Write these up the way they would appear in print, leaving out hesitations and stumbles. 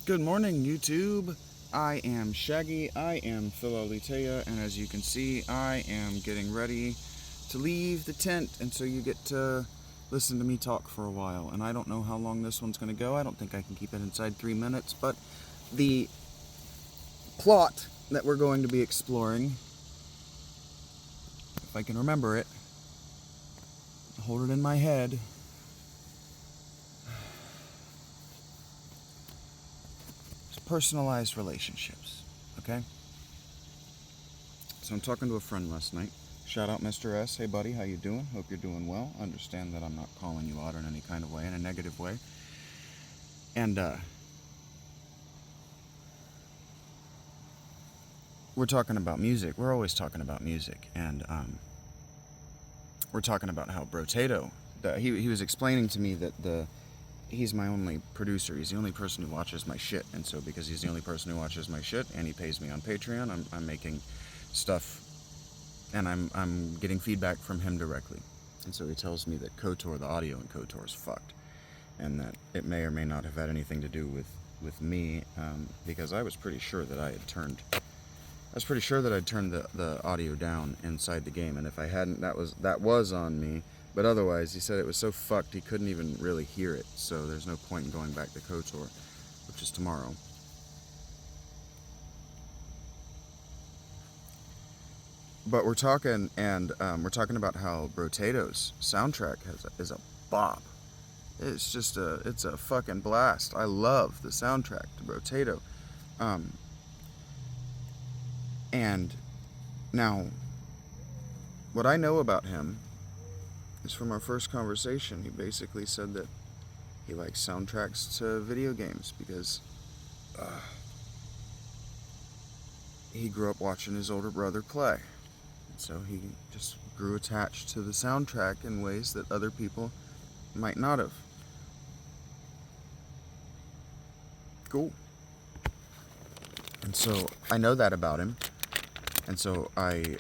Good morning, YouTube. I am Shaggy, I am Philolitea, and as you can see, I am getting ready to leave the tent, and so you get to listen to me talk for a while. And I don't know how long this one's going to go. I don't think I can keep it inside 3 minutes, but the plot that we're going to be exploring, if I can remember it, hold it in my head. Personalized relationships, okay? So I'm talking to a friend last night. Shout out Mr. S. Hey buddy, how you doing? Hope you're doing well. Understand that I'm not calling you out in any kind of way, in a negative way. And we're talking about music. We're always talking about music. And we're talking about how Brotato, he was explaining to me that he's my only producer. He's the only person who watches my shit. And so because he's the only person who watches my shit and he pays me on Patreon, I'm making stuff and I'm getting feedback from him directly. And so he tells me that KOTOR, the audio in KOTOR is fucked. And that it may or may not have had anything to do with me, because I was pretty sure that I'd turned the audio down inside the game, and if I hadn't, that was on me. But otherwise, he said it was so fucked he couldn't even really hear it. So there's no point in going back to KOTOR, which is tomorrow. But we're talking, and we're talking about how Brotato's soundtrack is a bop. It's a fucking blast. I love the soundtrack to Brotato. And now, what I know about him is from our first conversation. He basically said that he likes soundtracks to video games because he grew up watching his older brother play. And so he just grew attached to the soundtrack in ways that other people might not have. Cool. And so I know that about him. And so I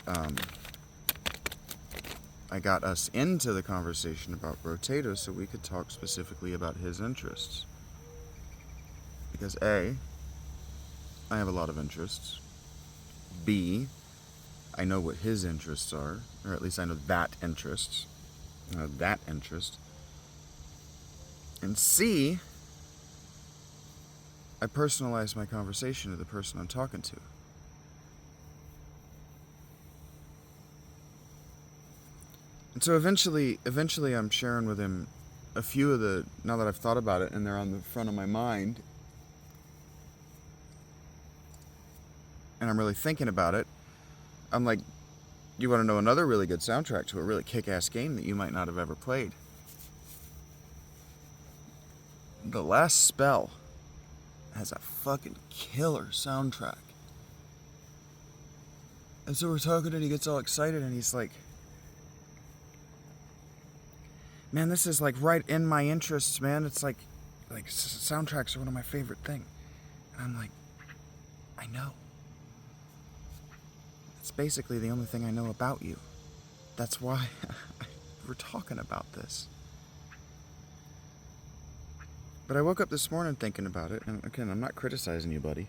got us into the conversation about Brotato so we could talk specifically about his interests. Because A, I have a lot of interests. B, I know what his interests are, or at least I know that interest. And C, I personalize my conversation to the person I'm talking to. And so eventually I'm sharing with him a few of the, now that I've thought about it and they're on the front of my mind, and I'm really thinking about it, I'm like, you want to know another really good soundtrack to a really kick-ass game that you might not have ever played? The Last Spell has a fucking killer soundtrack. And so we're talking and he gets all excited and he's like, man, this is like right in my interests, man. It's like soundtracks are one of my favorite things. And I'm like, I know. It's basically the only thing I know about you. That's why we're talking about this. But I woke up this morning thinking about it, and again, I'm not criticizing you, buddy.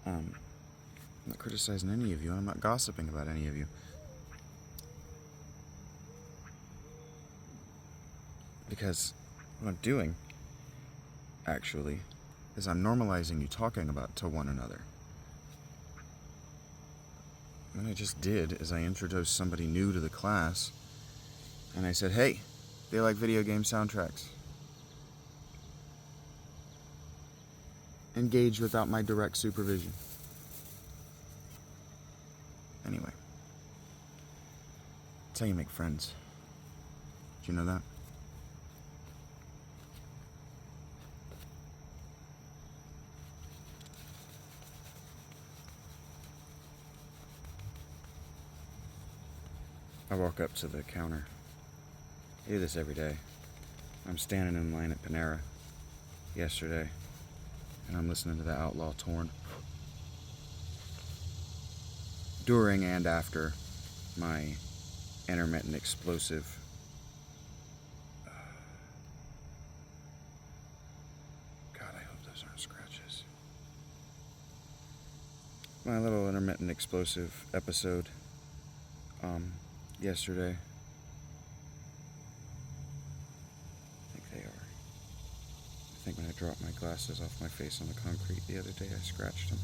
I'm not criticizing any of you, and I'm not gossiping about any of you. Because what I'm doing, actually, is I'm normalizing you talking about to one another. What I just did is I introduced somebody new to the class, and I said, hey, they like video game soundtracks. Engage without my direct supervision. Anyway, that's how you make friends. Did you know that? I walk up to the counter. I do this every day. I'm standing in line at Panera yesterday, and I'm listening to the Outlaw Torn during and after my intermittent explosive God, I hope those aren't scratches. my little intermittent explosive episode yesterday. I think they are. I think when I dropped my glasses off my face on the concrete the other day, I scratched them.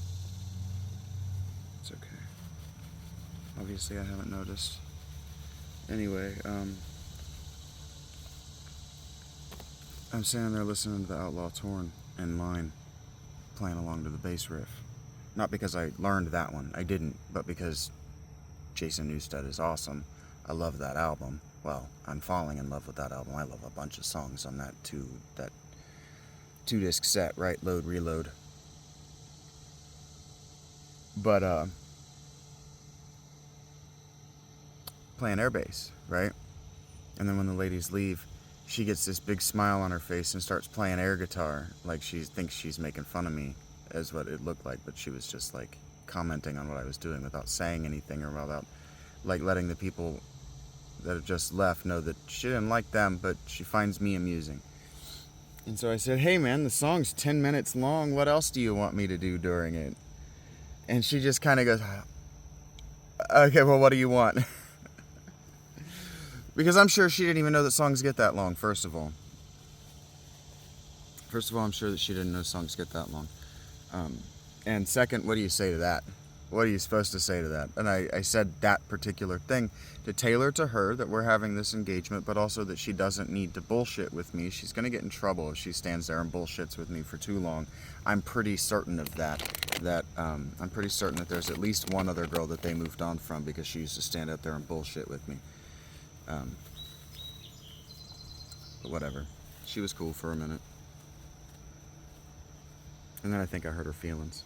It's okay. Obviously, I haven't noticed. Anyway, I'm standing there listening to the Outlaw Torn in line, playing along to the bass riff. Not because I learned that one, I didn't, but because Jason Newsted is awesome. I love that album. Well, I'm falling in love with that album. I love a bunch of songs on that two-disc set, right? Load, reload. But, playing air bass, right? And then when the ladies leave, she gets this big smile on her face and starts playing air guitar, like she thinks she's making fun of me, is what it looked like, but she was just like commenting on what I was doing without saying anything, or without like letting the people that have just left know that she didn't like them, but she finds me amusing. And so I said, hey man, the song's 10 minutes long, what else do you want me to do during it? And she just kind of goes, okay, well, what do you want? Because I'm sure she didn't even know that songs get that long, first of all. First of all, I'm sure that she didn't know songs get that long. And second, what do you say to that? What are you supposed to say to that? And I said that particular thing to tailor to her, that we're having this engagement, but also that she doesn't need to bullshit with me. She's going to get in trouble if she stands there and bullshits with me for too long. I'm pretty certain of that. I'm pretty certain that there's at least one other girl that they moved on from because she used to stand out there and bullshit with me. But whatever. She was cool for a minute. And then I think I hurt her feelings.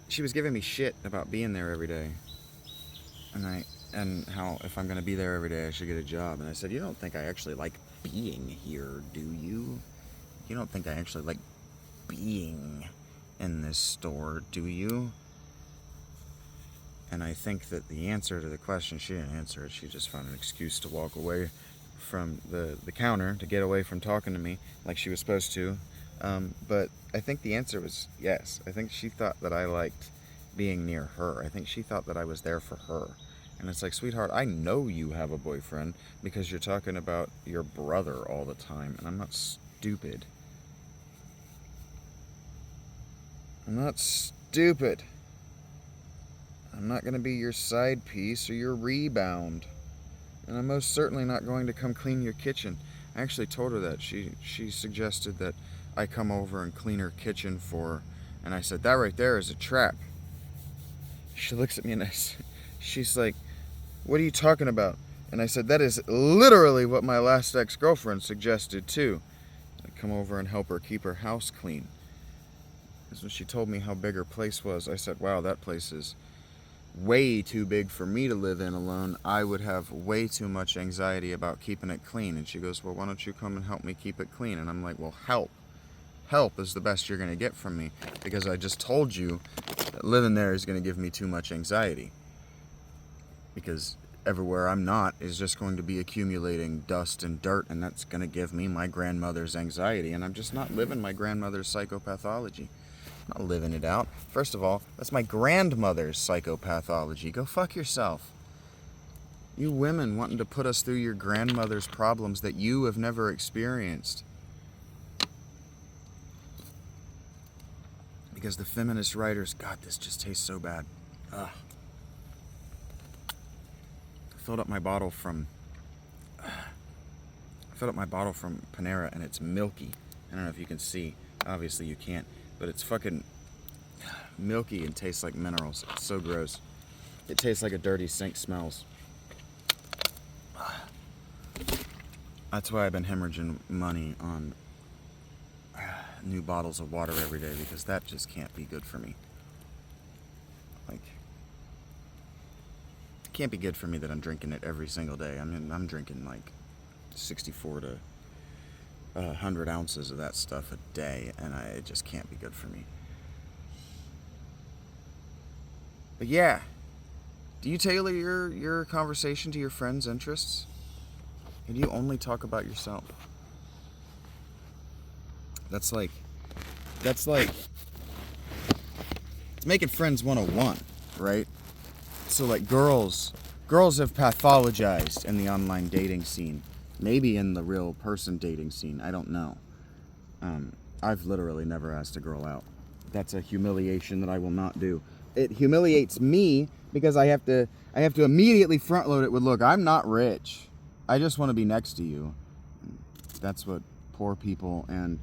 She was giving me shit about being there every day. And how if I'm going to be there every day, I should get a job. And I said, you don't think I actually like being here, do you? You don't think I actually like being in this store, do you? And I think that the answer to the question, she didn't answer it. She just found an excuse to walk away from the counter, to get away from talking to me like she was supposed to. But I think the answer was yes. I think she thought that I liked being near her. I think she thought that I was there for her. And it's like, sweetheart, I know you have a boyfriend because you're talking about your brother all the time. And I'm not stupid. I'm not stupid. I'm not going to be your side piece or your rebound. And I'm most certainly not going to come clean your kitchen. I actually told her that. She suggested that I come over and clean her kitchen for her. And I said, that right there is a trap. She looks at me and she's like, what are you talking about? And I said, that is literally what my last ex-girlfriend suggested too. I come over and help her keep her house clean. Because when she told me how big her place was, I said, wow, that place is way too big for me to live in alone. I would have way too much anxiety about keeping it clean. And she goes, well, why don't you come and help me keep it clean? And I'm like, well, help is the best you're going to get from me, because I just told you that living there is going to give me too much anxiety, because everywhere I'm not is just going to be accumulating dust and dirt, and that's going to give me my grandmother's anxiety, and I'm just not living my grandmother's psychopathology. I'm not living it out. First of all, that's my grandmother's psychopathology. Go fuck yourself. You women wanting to put us through your grandmother's problems that you have never experienced. Because the feminist writers, God, this just tastes so bad. Ugh. I filled up my bottle from Panera, and it's milky. I don't know if you can see. Obviously you can't. But it's fucking milky and tastes like minerals. It's so gross. It tastes like a dirty sink smells. That's why I've been hemorrhaging money on new bottles of water every day, because that just can't be good for me. Like, it can't be good for me that I'm drinking it every single day. I mean, I'm drinking like 64 to 100 ounces of that stuff a day, and it just can't be good for me. But yeah, do you tailor your conversation to your friends' interests? Or do you only talk about yourself? That's like making friends 101, right? So like girls have pathologized in the online dating scene, maybe in the real person dating scene. I don't know. I've literally never asked a girl out. That's a humiliation that I will not do. It humiliates me because I have to immediately front load it with, look, I'm not rich. I just want to be next to you. That's what poor people and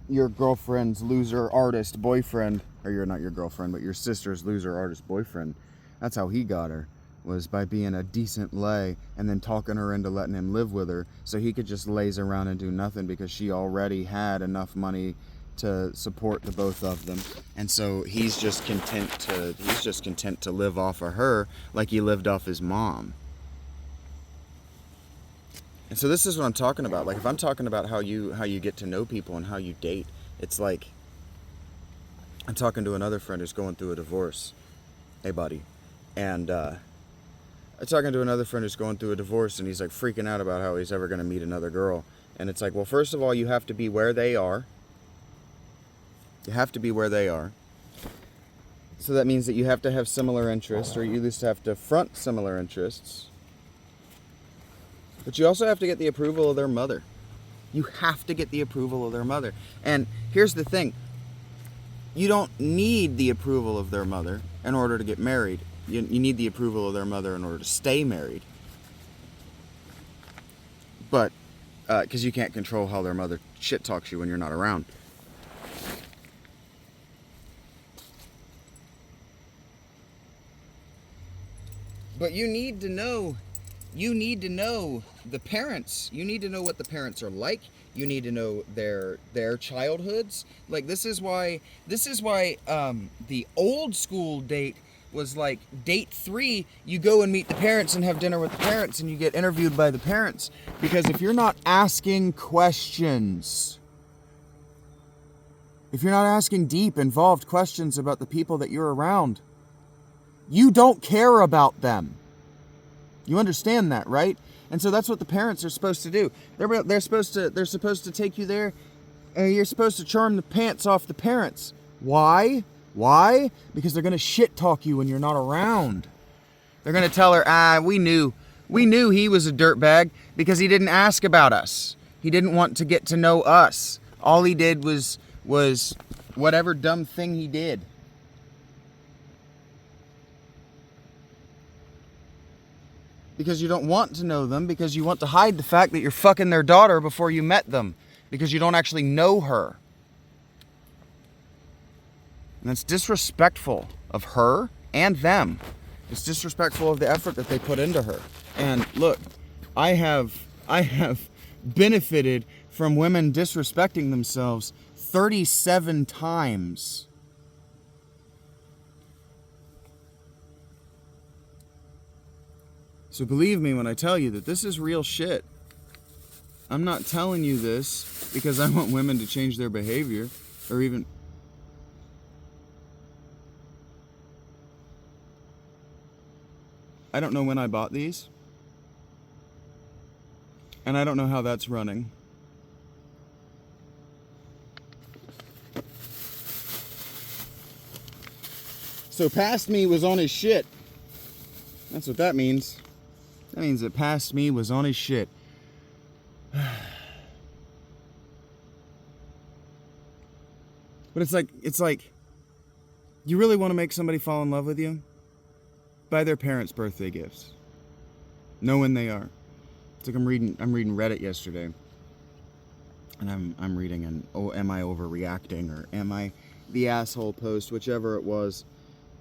your girlfriend's loser artist boyfriend, or you're not your girlfriend, but your sister's loser artist boyfriend, that's how he got her, was by being a decent lay and then talking her into letting him live with her so he could just laze around and do nothing because she already had enough money to support the both of them. And so he's just content to live off of her like he lived off his mom. And so this is what I'm talking about. Like if I'm talking about how you get to know people and how you date, it's like I'm talking to another friend who's going through a divorce. Hey buddy. And I'm talking to another friend who's going through a divorce, and he's like freaking out about how he's ever going to meet another girl. And it's like, well, first of all, you have to be where they are. You have to be where they are. So that means that you have to have similar interests, or you at least have to front similar interests. But you also have to get the approval of their mother. You have to get the approval of their mother. And here's the thing. You don't need the approval of their mother in order to get married. You need the approval of their mother in order to stay married. But, because you can't control how their mother shit talks you when you're not around. But you need to know the parents. You need to know what the parents are like. You need to know their childhoods. Like this is why the old school date was like date 3, you go and meet the parents and have dinner with the parents and you get interviewed by the parents. Because if you're not asking questions, if you're not asking deep, involved questions about the people that you're around, you don't care about them. You understand that, right? And so that's what the parents are supposed to do. They're supposed to take you there, and you're supposed to charm the pants off the parents. Why? Because they're gonna shit talk you when you're not around. They're gonna tell her, we knew he was a dirtbag because he didn't ask about us. He didn't want to get to know us. All he did was whatever dumb thing he did. Because you don't want to know them, because you want to hide the fact that you're fucking their daughter before you met them, because you don't actually know her. And that's disrespectful of her and them. It's disrespectful of the effort that they put into her. And look, I have benefited from women disrespecting themselves 37 times. So believe me when I tell you that this is real shit. I'm not telling you this because I want women to change their behavior or even... I don't know when I bought these. And I don't know how that's running. So past me was on his shit. That's what that means. That means that past me was on his shit. But it's like, you really want to make somebody fall in love with you? Buy their parents' birthday gifts. Know when they are. It's like I'm reading Reddit yesterday, and I'm reading an am I overreacting or am I the asshole post, whichever it was,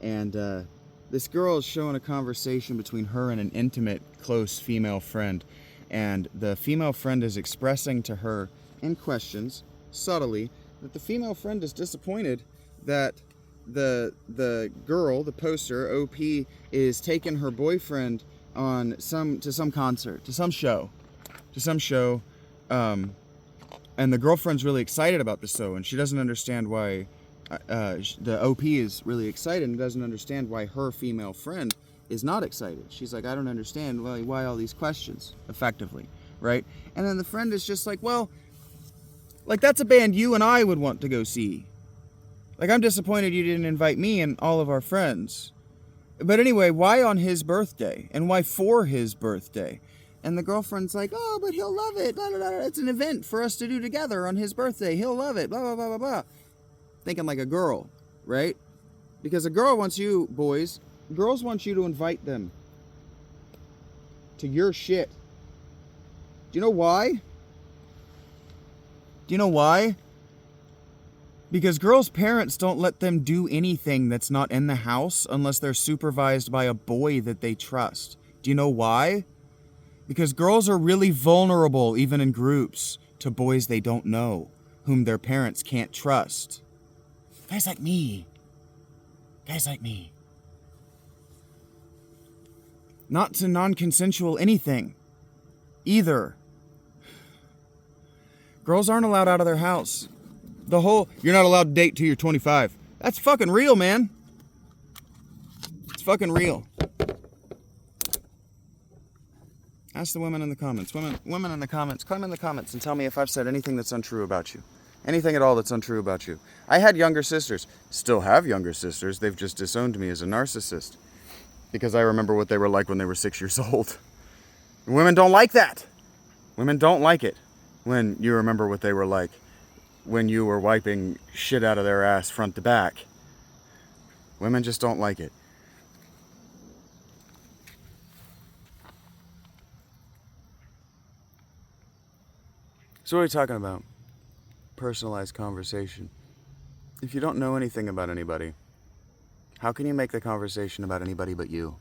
and this girl is showing a conversation between her and an intimate, close female friend, and the female friend is expressing to her in questions subtly that the female friend is disappointed that the girl, the poster, OP, is taking her boyfriend on to some concert, to some show, and the girlfriend's really excited about the show, and she doesn't understand why. The OP is really excited and doesn't understand why her female friend is not excited. She's like, I don't understand why all these questions, effectively, right? And then the friend is just like, well, like that's a band you and I would want to go see. Like, I'm disappointed you didn't invite me and all of our friends. But anyway, why on his birthday? And why for his birthday? And the girlfriend's like, oh, but he'll love it. Blah, blah, blah. It's an event for us to do together on his birthday. He'll love it. Blah, blah, blah, blah, blah. Thinking like a girl, right? Because a girl wants you, boys, girls want you to invite them to your shit. Do you know why? Do you know why? Because girls' parents don't let them do anything that's not in the house unless they're supervised by a boy that they trust. Do you know why? Because girls are really vulnerable, even in groups, to boys they don't know, whom their parents can't trust. Guys like me. Guys like me. Not to non-consensual anything. Either. Girls aren't allowed out of their house. The whole, you're not allowed to date till you're 25. That's fucking real, man. It's fucking real. Ask the women in the comments. Women in the comments. Come in the comments and tell me if I've said anything that's untrue about you. Anything at all that's untrue about you. I had younger sisters. Still have younger sisters. They've just disowned me as a narcissist. Because I remember what they were like when they were 6 years old. Women don't like that. Women don't like it when you remember what they were like when you were wiping shit out of their ass front to back. Women just don't like it. So what are we talking about? Personalized conversation. If you don't know anything about anybody, how can you make the conversation about anybody but you?